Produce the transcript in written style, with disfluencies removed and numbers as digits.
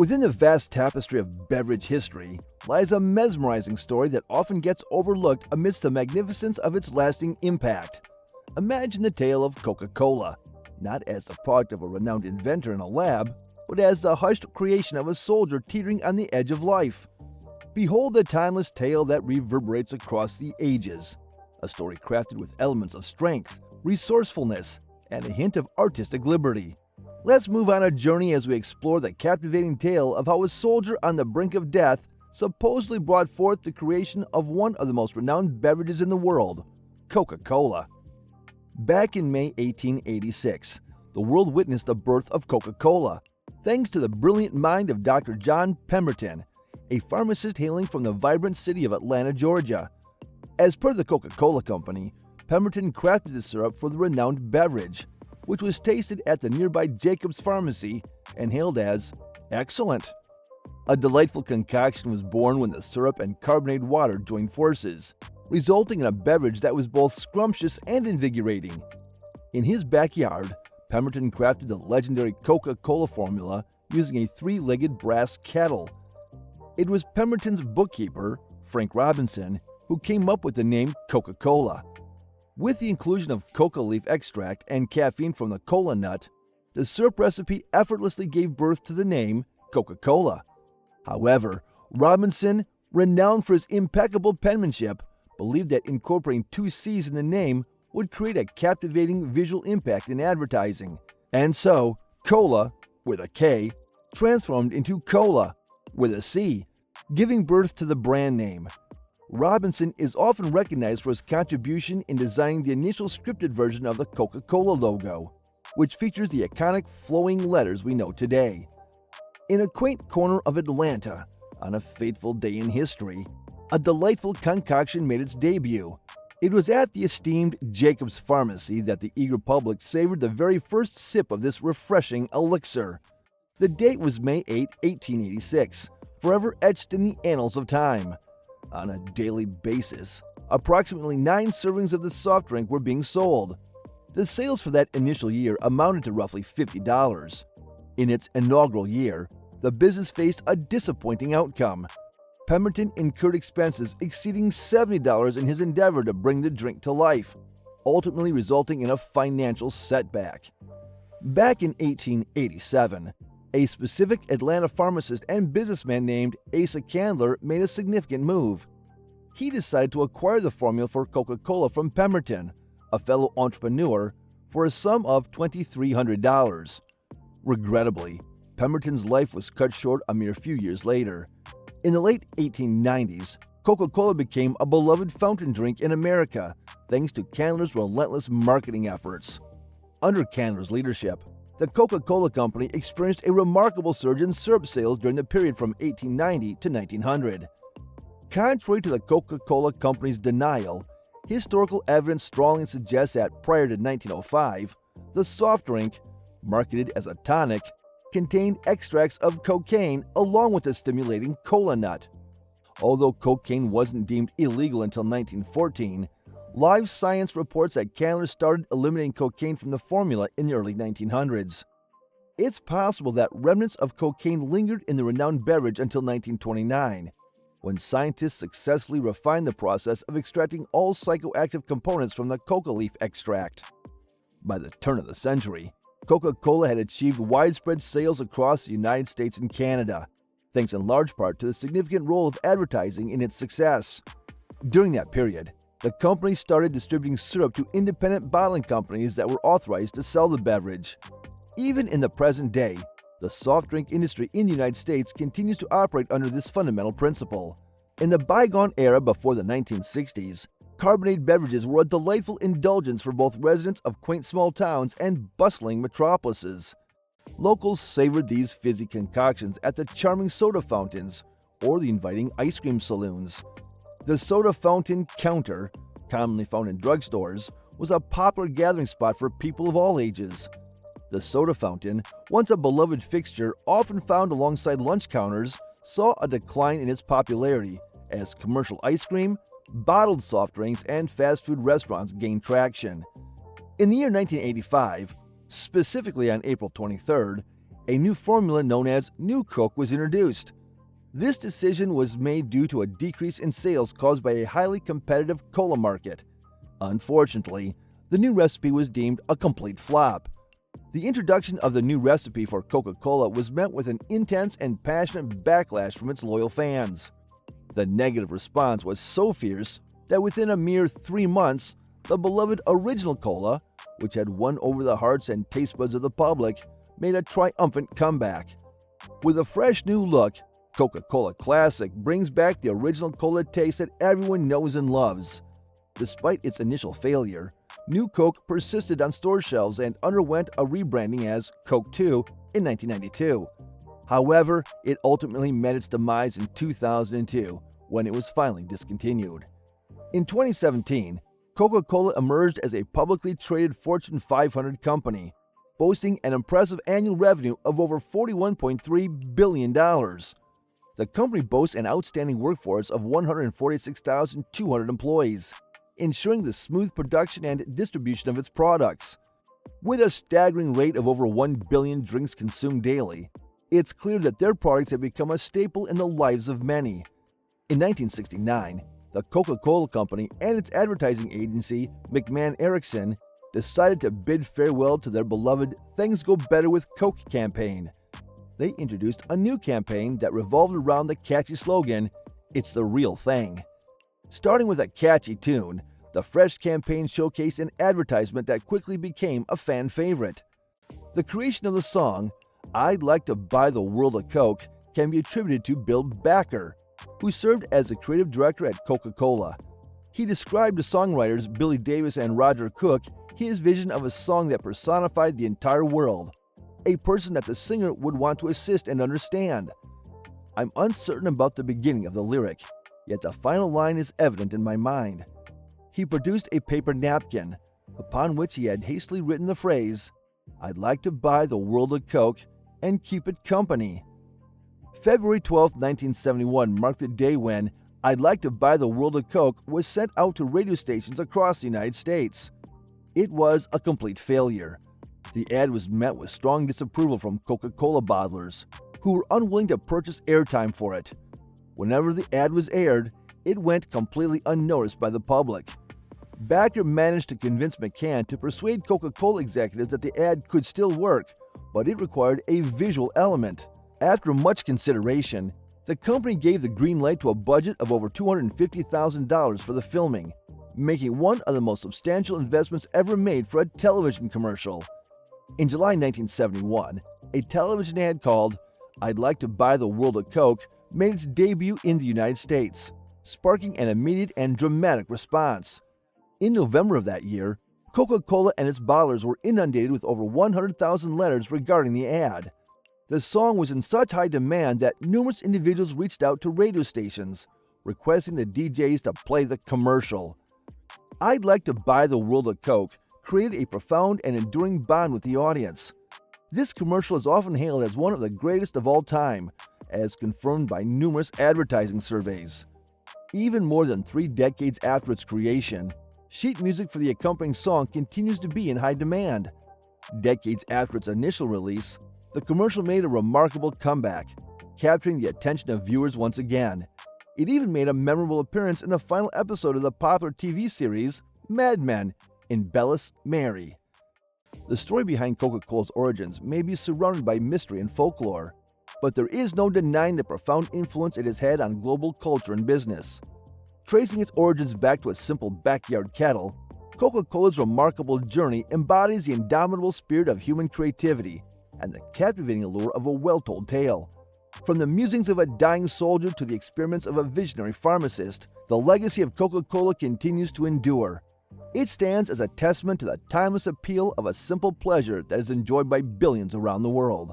Within the vast tapestry of beverage history lies a mesmerizing story that often gets overlooked amidst the magnificence of its lasting impact. Imagine the tale of Coca-Cola, not as the product of a renowned inventor in a lab, but as the hushed creation of a soldier teetering on the edge of life. Behold the timeless tale that reverberates across the ages, a story crafted with elements of strength, resourcefulness, and a hint of artistic liberty. Let's move on a journey as we explore the captivating tale of how a soldier on the brink of death supposedly brought forth the creation of one of the most renowned beverages in the world, Coca-Cola. Back in May 1886, the world witnessed the birth of Coca-Cola, thanks to the brilliant mind of Dr. John Pemberton, a pharmacist hailing from the vibrant city of Atlanta, Georgia. As per the Coca-Cola Company, Pemberton crafted the syrup for the renowned beverage, which was tasted at the nearby Jacob's Pharmacy and hailed as excellent. A delightful concoction was born when the syrup and carbonated water joined forces, resulting in a beverage that was both scrumptious and invigorating. In his backyard, Pemberton crafted the legendary Coca-Cola formula using a three-legged brass kettle. It was Pemberton's bookkeeper, Frank Robinson, who came up with the name Coca-Cola. With the inclusion of coca leaf extract and caffeine from the kola nut, the syrup recipe effortlessly gave birth to the name Coca-Cola. However, Robinson, renowned for his impeccable penmanship, believed that incorporating two C's in the name would create a captivating visual impact in advertising. And so, Cola, with a K, transformed into Cola, with a C, giving birth to the brand name. Robinson is often recognized for his contribution in designing the initial scripted version of the Coca-Cola logo, which features the iconic flowing letters we know today. In a quaint corner of Atlanta, on a fateful day in history, a delightful concoction made its debut. It was at the esteemed Jacob's Pharmacy that the eager public savored the very first sip of this refreshing elixir. The date was May 8, 1886, forever etched in the annals of time. On a daily basis, approximately 9 servings of the soft drink were being sold. The sales for that initial year amounted to roughly $50. In its inaugural year, the business faced a disappointing outcome. Pemberton incurred expenses exceeding $70 in his endeavor to bring the drink to life, ultimately resulting in a financial setback. Back in 1887, a specific Atlanta pharmacist and businessman named Asa Candler made a significant move. He decided to acquire the formula for Coca-Cola from Pemberton, a fellow entrepreneur, for a sum of $2,300. Regrettably, Pemberton's life was cut short a mere few years later. In the late 1890s, Coca-Cola became a beloved fountain drink in America, thanks to Candler's relentless marketing efforts. Under Candler's leadership, the Coca-Cola Company experienced a remarkable surge in syrup sales during the period from 1890 to 1900. Contrary to the Coca-Cola Company's denial, historical evidence strongly suggests that prior to 1905, the soft drink, marketed as a tonic, contained extracts of cocaine along with a stimulating kola nut. Although cocaine wasn't deemed illegal until 1914, Live Science reports that Candler started eliminating cocaine from the formula in the early 1900s. It's possible that remnants of cocaine lingered in the renowned beverage until 1929, when scientists successfully refined the process of extracting all psychoactive components from the coca leaf extract. By the turn of the century, Coca-Cola had achieved widespread sales across the United States and Canada, thanks in large part to the significant role of advertising in its success. During that period, the company started distributing syrup to independent bottling companies that were authorized to sell the beverage. Even in the present day, the soft drink industry in the United States continues to operate under this fundamental principle. In the bygone era before the 1960s, carbonated beverages were a delightful indulgence for both residents of quaint small towns and bustling metropolises. Locals savored these fizzy concoctions at the charming soda fountains or the inviting ice cream saloons. The soda fountain counter, commonly found in drugstores, was a popular gathering spot for people of all ages. The soda fountain, once a beloved fixture often found alongside lunch counters, saw a decline in its popularity as commercial ice cream, bottled soft drinks, and fast food restaurants gained traction. In the year 1985, specifically on April 23rd, a new formula known as New Coke was introduced. This decision was made due to a decrease in sales caused by a highly competitive cola market. Unfortunately, the new recipe was deemed a complete flop. The introduction of the new recipe for Coca-Cola was met with an intense and passionate backlash from its loyal fans. The negative response was so fierce that within a mere 3 months, the beloved original cola, which had won over the hearts and taste buds of the public, made a triumphant comeback. With a fresh new look, Coca-Cola Classic brings back the original cola taste that everyone knows and loves. Despite its initial failure, New Coke persisted on store shelves and underwent a rebranding as Coke 2 in 1992. However, it ultimately met its demise in 2002 when it was finally discontinued. In 2017, Coca-Cola emerged as a publicly traded Fortune 500 company, boasting an impressive annual revenue of over $41.3 billion. The company boasts an outstanding workforce of 146,200 employees, ensuring the smooth production and distribution of its products. With a staggering rate of over 1 billion drinks consumed daily, it's clear that their products have become a staple in the lives of many. In 1969, the Coca-Cola Company and its advertising agency, McMahon Erickson, decided to bid farewell to their beloved Things Go Better with Coke campaign. They introduced a new campaign that revolved around the catchy slogan, "It's the real thing." Starting with a catchy tune, the fresh campaign showcased an advertisement that quickly became a fan favorite. The creation of the song, "I'd Like to Buy the World of Coke," can be attributed to Bill Backer, who served as the creative director at Coca-Cola. He described to songwriters Billy Davis and Roger Cook his vision of a song that personified the entire world, a person that the singer would want to assist and understand. "I'm uncertain about the beginning of the lyric, yet the final line is evident in my mind." He produced a paper napkin, upon which he had hastily written the phrase, "I'd like to buy the world of Coke and keep it company." February 12, 1971 marked the day when "I'd Like to Buy the World of Coke" was sent out to radio stations across the United States. It was a complete failure. The ad was met with strong disapproval from Coca-Cola bottlers, who were unwilling to purchase airtime for it. Whenever the ad was aired, it went completely unnoticed by the public. Backer managed to convince McCann to persuade Coca-Cola executives that the ad could still work, but it required a visual element. After much consideration, the company gave the green light to a budget of over $250,000 for the filming, making one of the most substantial investments ever made for a television commercial. In July 1971, a television ad called "I'd Like to Buy the World of Coke" made its debut in the United States, sparking an immediate and dramatic response. In November of that year, Coca-Cola and its bottlers were inundated with over 100,000 letters regarding the ad. The song was in such high demand that numerous individuals reached out to radio stations, requesting the DJs to play the commercial. "I'd Like to Buy the World of Coke" created a profound and enduring bond with the audience. This commercial is often hailed as one of the greatest of all time, as confirmed by numerous advertising surveys. Even more than 3 decades after its creation, sheet music for the accompanying song continues to be in high demand. Decades after its initial release, the commercial made a remarkable comeback, capturing the attention of viewers once again. It even made a memorable appearance in the final episode of the popular TV series Mad Men in Bellis Mary. The story behind Coca-Cola's origins may be surrounded by mystery and folklore, but there is no denying the profound influence it has had on global culture and business. Tracing its origins back to a simple backyard kettle, Coca-Cola's remarkable journey embodies the indomitable spirit of human creativity and the captivating allure of a well-told tale. From the musings of a dying soldier to the experiments of a visionary pharmacist, the legacy of Coca-Cola continues to endure. It stands as a testament to the timeless appeal of a simple pleasure that is enjoyed by billions around the world.